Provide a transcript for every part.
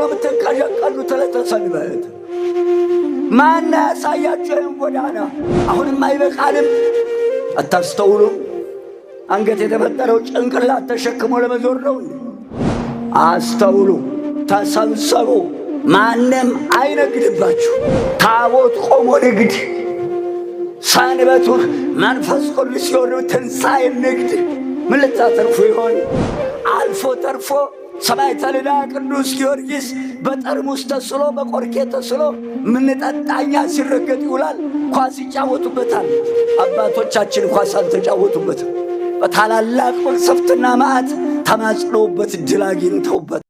ነው የምትንቀዠቀዡት? ለተሰንበት ማን ያሳያችሁ ይህን ጎዳና? አሁንም አይበቃንም? አታስተውሉም? አንገት የተፈጠረው ጭንቅላት ተሸክሞ ለመዞር ነው። አስተውሉ፣ ተሰብሰቡ። ማንም አይነግድባችሁ። ታቦት ቆሞ ንግድ፣ ሰንበቱን መንፈስ ቅዱስ ሲሆን ትንሣኤ ንግድ። ምን ልታተርፉ ይሆን? አልፎ ተርፎ ሰማዕተ ልዳ ቅዱስ ጊዮርጊስ በጠርሙስ ተስሎ በቆርኬ ተስሎ ምንጠጣኛ ሲረገጥ ይውላል። ኳስ ይጫወቱበታል። አባቶቻችን ኳስ አልተጫወቱበትም። በታላላቅ መቅሰፍትና መዓት ተማጽነውበት ድል አግኝተውበት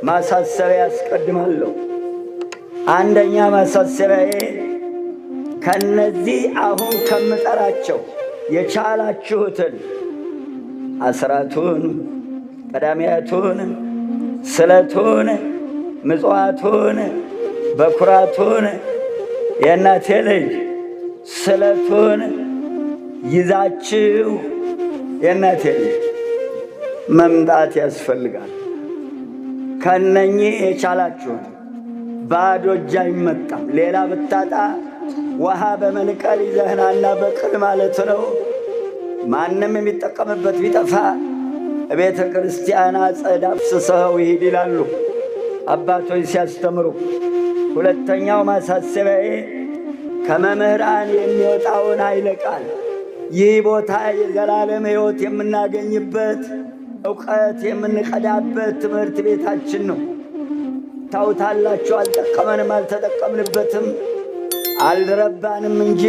ማሳሰቢያ ያስቀድማለሁ። አንደኛ ማሳሰቢያዬ ከነዚህ አሁን ከምጠራቸው የቻላችሁትን አስራቱን፣ ቀዳሚያቱን፣ ስለቱን፣ ምጽዋቱን፣ በኩራቱን፣ የእናቴ ልጅ ስለቱን ይዛችሁ የእናቴ ልጅ መምጣት ያስፈልጋል። ከነኚህ የቻላችሁት ባዶ እጅ አይመጣም። ሌላ ብታጣ ውሃ በመንቀል ይዘህናና በቅል ማለት ነው። ማንም የሚጠቀምበት ቢጠፋ ቤተ ክርስቲያን አጸድ አፍስሰኸው ይሂድ ይላሉ አባቶች ሲያስተምሩ። ሁለተኛው ማሳሰቢያዬ ከመምህራን የሚወጣውን ኃይለ ቃል፣ ይህ ቦታ የዘላለም ሕይወት የምናገኝበት እውቀት የምንቀዳበት ትምህርት ቤታችን ነው። ታውታላችሁ። አልጠቀመንም፣ አልተጠቀምንበትም፣ አልረባንም እንጂ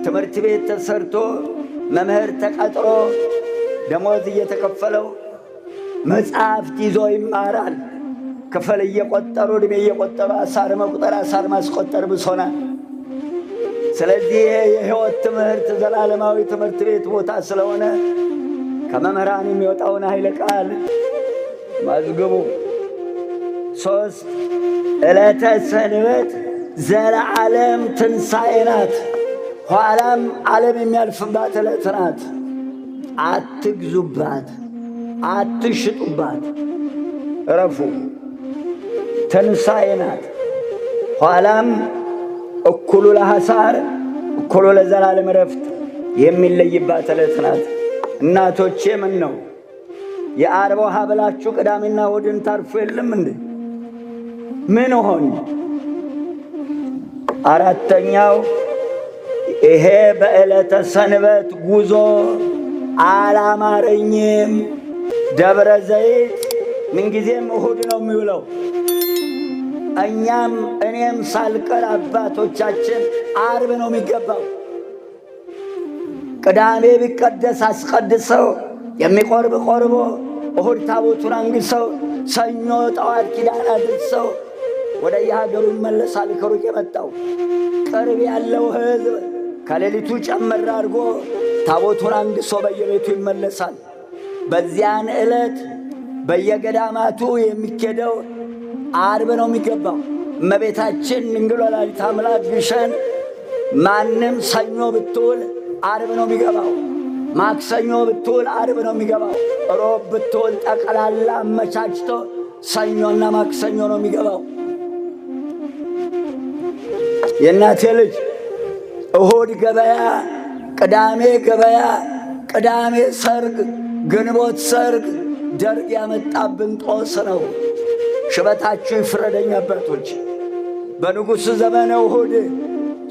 ትምህርት ቤት ተሰርቶ መምህር ተቀጥሮ ደሞዝ እየተከፈለው መጽሐፍት ይዞ ይማራል። ክፍል እየቆጠሩ ዕድሜ እየቆጠሩ አሳር መቁጠር አሳር ማስቆጠር ብሶናል። ስለዚህ የሕይወት ትምህርት ዘላለማዊ ትምህርት ቤት ቦታ ስለሆነ ከመምህራን የሚወጣውን ኃይለ ቃል መዝግቡ። 3 ዕለተ ሰንበት ዘለዓለም ትንሣኤ ናት። ኋላም ዓለም የሚያልፍባት ዕለት ናት። አትግዙባት፣ አትሽጡባት፣ እረፉ። ትንሣኤ ናት። ኋላም እኩሉ ለሐሳር እኩሉ ለዘላለም ረፍት የሚለይባት ዕለት ናት። እናቶቼ ምን ነው የአርብ ውሃ ብላችሁ ቅዳሜና እሑድን ታርፉ የለም እንዴ? ምን ሆን? አራተኛው ይሄ በዕለተ ሰንበት ጉዞ አላማረኝም። ደብረ ዘይት ምንጊዜም እሑድ ነው የሚውለው። እኔም ሳልቀር አባቶቻችን አርብ ነው የሚገባው። ቅዳሜ ቢቀደስ አስቀድሰው የሚቆርብ ቆርቦ እሑድ ታቦቱን አንግሰው ሰኞ ጠዋት ኪዳን አድርሰው ወደ የሀገሩ ይመለሳል። ከሩቅ የመጣው ቅርብ ያለው ሕዝብ ከሌሊቱ ጨመር አድርጎ ታቦቱን አንግሶ በየቤቱ ይመለሳል። በዚያን ዕለት በየገዳማቱ የሚኬደው አርብ ነው የሚገባው። እመቤታችን ድንግል ወላዲተ አምላክ ግሸን ማንም ሰኞ ብትውል አርብ ነው የሚገባው። ማክሰኞ ብትውል አርብ ነው የሚገባው። ሮብ ብትውል ጠቅላላ አመቻችቶ ሰኞና ማክሰኞ ነው የሚገባው። የእናቴ ልጅ እሑድ ገበያ፣ ቅዳሜ ገበያ፣ ቅዳሜ ሰርግ፣ ግንቦት ሰርግ ደርግ ያመጣብን ጦስ ነው። ሽበታችሁ ይፍረደኝ አባቶች። በንጉሥ ዘመነ እሑድ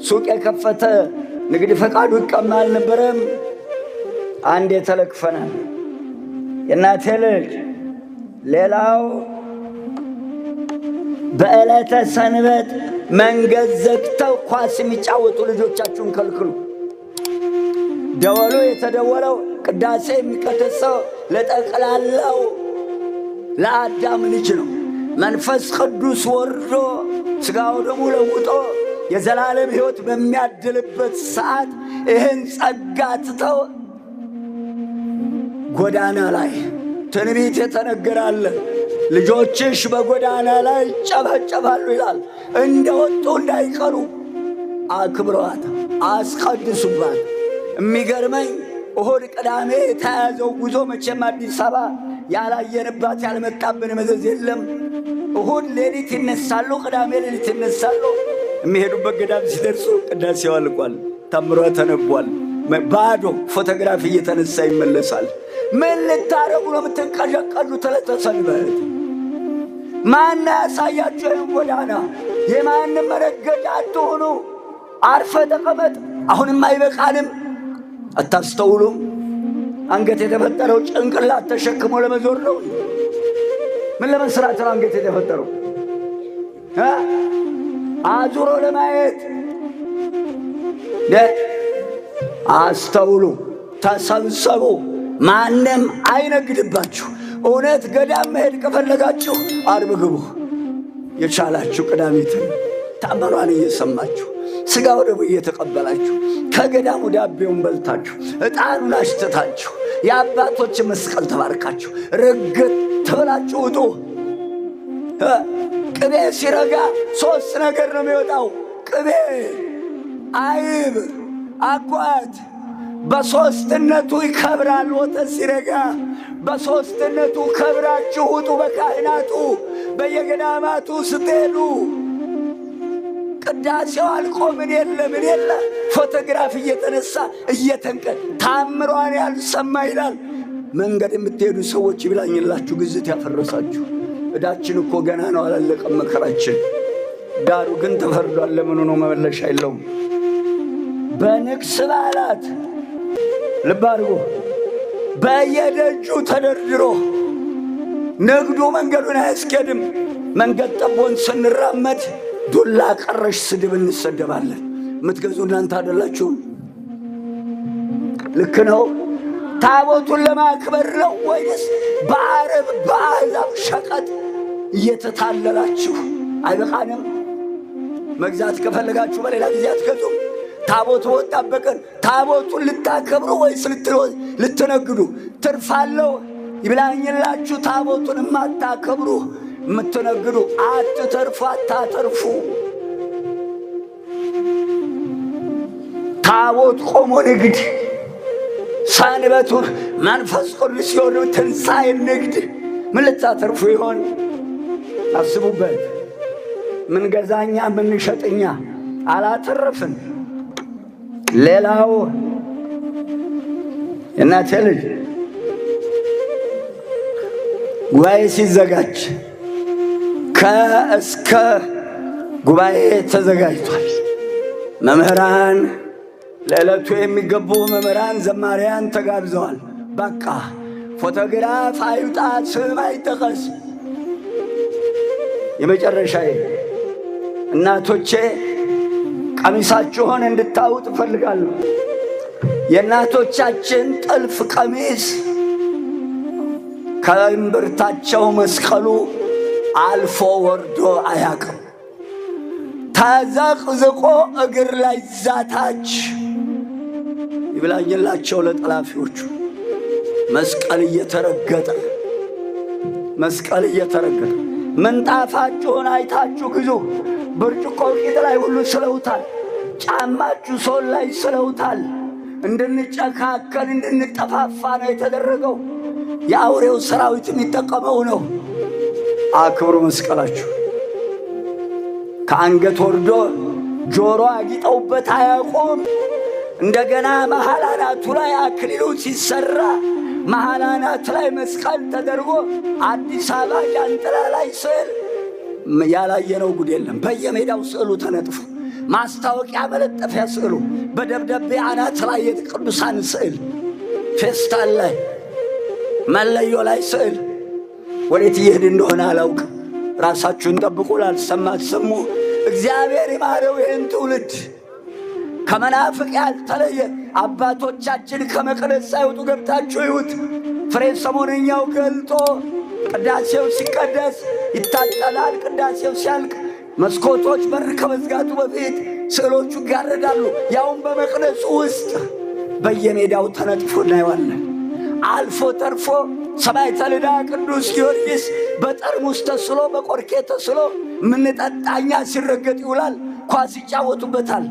ሱቅ የከፈተ ንግድ ፈቃዱ ይቀማ አልነበረም? አንድ የተለክፈናል። የእናቴ ልጅ ሌላው በዕለተ ሰንበት መንገድ ዘግተው ኳስ የሚጫወቱ ልጆቻችሁን ከልክሉ። ደወሉ የተደወለው ቅዳሴ የሚቀደሰው ለጠቅላላው ለአዳም ልጅ ነው። መንፈስ ቅዱስ ወርዶ ሥጋው ደሙ ለውጦ የዘላለም ሕይወት በሚያድልበት ሰዓት ይህን ጸጋ ትተው ጎዳና ላይ ትንቢት የተነገራለ ልጆችሽ በጎዳና ላይ ጨበጨባሉ ይላል። እንደወጡ እንዳይቀሩ አክብረዋት፣ አስቀድሱባት። የሚገርመኝ እሁድ ቅዳሜ የተያዘው ጉዞ መቼም አዲስ አበባ ያላየንባት ያልመጣብን መዘዝ የለም። እሁድ ሌሊት ይነሳሉ፣ ቅዳሜ ሌሊት ይነሳሉ። የሚሄዱበት ገዳም ሲደርሱ ቅዳሴው አልቋል፣ ታምሯ ተነቧል። ባዶ ፎቶግራፍ እየተነሳ ይመለሳል። ምን ልታረጉ ነው የምትንቀዠቀዡ? ተለተሰንበት ማን ያሳያችሁ? ይህን ጎዳና የማንም መረገጫ አትሆኑ። አርፈ ተቀመጥ። አሁንም አይበቃንም? አታስተውሉም? አንገት የተፈጠረው ጭንቅላት ተሸክሞ ለመዞር ነው። ምን ለመስራት ነው አንገት የተፈጠረው? አዙሮ ለማየት። አስተውሉ፣ ተሰብሰቡ፣ ማንም አይነግድባችሁ። እውነት ገዳም መሄድ ከፈለጋችሁ ዓርብ ግቡ። የቻላችሁ ቅዳሜትን ታምሯን እየሰማችሁ ሥጋ ወደሙ እየተቀበላችሁ ከገዳሙ ዳቤውን በልታችሁ ዕጣኑን አሽትታችሁ የአባቶች መስቀል ተባርካችሁ ርግጥ ተብላችሁ ውጡ። ቅቤ ሲረጋ 3 ነገር ነው የሚወጣው። ቅቤ፣ አይብ፣ አጓት በሦስትነቱ ይከብራል። ወተት ሲረጋ በሦስትነቱ ከብራችሁ ውጡ። በካህናቱ በየገዳማቱ ስትሄዱ ቅዳሴው አልቆ ምን የለ ፎቶግራፍ እየተነሳ ታምሯን ያልሰማ ይላል። መንገድ የምትሄዱ ሰዎች ይብላኝላችሁ፣ ግዝት ያፈረሳችሁ። ዕዳችን እኮ ገና ነው፣ አላለቀም መከራችን። ዳሩ ግን ተፈርዷል። ለምኑ ነው መመለሻ የለውም። በንግስ በዓላት ልብ አድርጎ በየደጁ ተደርድሮ ንግዱ መንገዱን አያስኬድም። መንገድ ጠቦን ስንራመድ ዱላ ቀረሽ ስድብ እንሰደባለን። የምትገዙ እናንተ አይደላችሁም? ልክ ነው። ታቦቱን ለማክበር ነው ወይስ በአረብ በአሕዛብ ሸቀጥ እየተታለላችሁ? አይበቃንም? መግዛት ከፈለጋችሁ በሌላ ጊዜ አትገዙም። ታቦቱ ወጣበቀን ታቦቱን ልታከብሩ ወይስ ልትነግዱ? ትርፋለው ይብላኝላችሁ። ታቦቱን የማታከብሩ የምትነግዱ አትተርፉ፣ አታተርፉ። ታቦት ቆሞ ንግድ፣ ሰንበቱ መንፈስ ቅዱስ ሲሆን ትንሣኤ ንግድ። ምን ልታተርፉ ይሆን? አስቡበት። ምን ገዛኛ ምን ሸጥኛ አላተረፍን። ሌላው እናቴ ልጅ ጉባኤ ሲዘጋጅ ከእስከ ጉባኤ ተዘጋጅቷል። መምህራን ለዕለቱ የሚገቡ መምህራን ዘማሪያን ተጋብዘዋል። በቃ ፎቶግራፍ አይውጣ፣ ስም አይጠቀስ። የመጨረሻዬ እናቶቼ ቀሚሳችሁን እንድታውጥ እፈልጋለሁ። የእናቶቻችን ጥልፍ ቀሚስ ከእምብርታቸው መስቀሉ አልፎ ወርዶ አያውቅም። ተዘቅዝቆ እግር ላይ ዛታች ይብላኝላቸው ለጠላፊዎቹ። መስቀል እየተረገጠ ምንጣፋችሁን አይታችሁ ግዙ። ብርጭቆ ቂጥ ላይ ሁሉ ስለውታል። ጫማችሁ ሶል ላይ ስለውታል። እንድንጨካከል እንድንጠፋፋ ነው የተደረገው። የአውሬው ሰራዊት የሚጠቀመው ነው። አክብሩ መስቀላችሁ። ከአንገት ወርዶ ጆሮ አጊጠውበት አያውቁም። እንደገና መሃል አናቱ ላይ አክሊሉ ሲሰራ መሃል አናት ላይ መስቀል ተደርጎ አዲስ አበባ ጃንጥላ ላይ ስዕል ያላየነው ጉድ የለም። በየሜዳው ስዕሉ ተነጥፎ ማስታወቂያ መለጠፊያ ስዕሉ፣ በደብዳቤ አናት ላይ የቅዱሳን ስዕል፣ ፌስታል ላይ መለዮ ላይ ስዕል። ወዴት እየሄድ እንደሆነ አላውቅም። ራሳችሁን ጠብቁ። ላልሰማ አትሰሙ። እግዚአብሔር ይማረው ይህን ትውልድ። ከመናፍቅ ያልተለየ አባቶቻችን ከመቅደስ ሳይወጡ ገብታችሁ ይሁት። ፍሬ ሰሞነኛው ገልጦ ቅዳሴው ሲቀደስ ይታጠላል። ቅዳሴው ሲያልቅ መስኮቶች በር ከመዝጋቱ በፊት ስዕሎቹ ይጋረዳሉ። ያውም በመቅደሱ ውስጥ በየሜዳው ተነጥፎ እናየዋለን። አልፎ ተርፎ ሰማዕተ ልዳ ቅዱስ ጊዮርጊስ በጠርሙስ ተስሎ በቆርኬ ተስሎ ምንጠጣኛ ሲረገጥ ይውላል። ኳስ ይጫወቱበታል።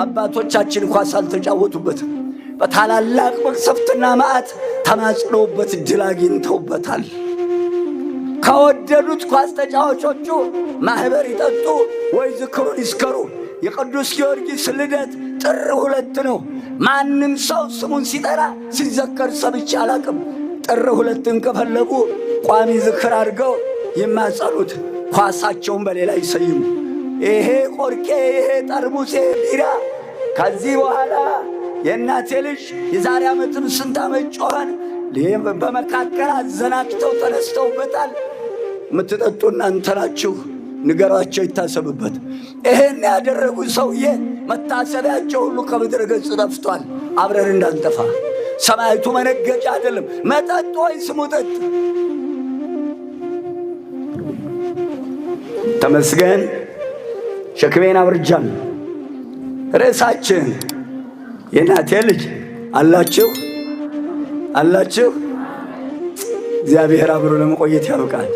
አባቶቻችን ኳስ አልተጫወቱበትም። በታላላቅ መቅሰፍትና መዓት ተማጽነውበት ድል አግኝተውበታል። ከወደዱት ኳስ ተጫዋቾቹ ማህበር ይጠጡ ወይ ዝክሩን ይስከሩ። የቅዱስ ጊዮርጊስ ልደት ጥር 2 ነው። ማንም ሰው ስሙን ሲጠራ ሲዘከር ሰምቼ አላቅም። ጥር 2ን ከፈለጉ ቋሚ ዝክር አድርገው ይማጸኑት፣ ኳሳቸውን በሌላ ይሰይሙ። ይሄ ቆርቄ፣ ይሄ ጠርሙስ፣ ይሄ ቢራ ከዚህ በኋላ የእናቴ ልጅ የዛሬ ዓመትም ስንት ዓመት ጮኸን በመካከል አዘናግተው ተነስተውበታል። የምትጠጡ እናንተ ናችሁ፣ ንገሯቸው ይታሰብበት። ይሄን ያደረጉ ሰውዬ መታሰቢያቸው ሁሉ ከምድረ ገጽ ጠፍቷል። አብረን እንዳንጠፋ። ሰማዕቱ መነገጫ አይደለም። መጠጥ ወይ ስሙ ጠጥ። ተመስገን ሸክሜን አብርጃለሁ። ርዕሳችን የእናቴ ልጅ አላችሁ አላችሁ። እግዚአብሔር አብሮ ለመቆየት ያብቃል።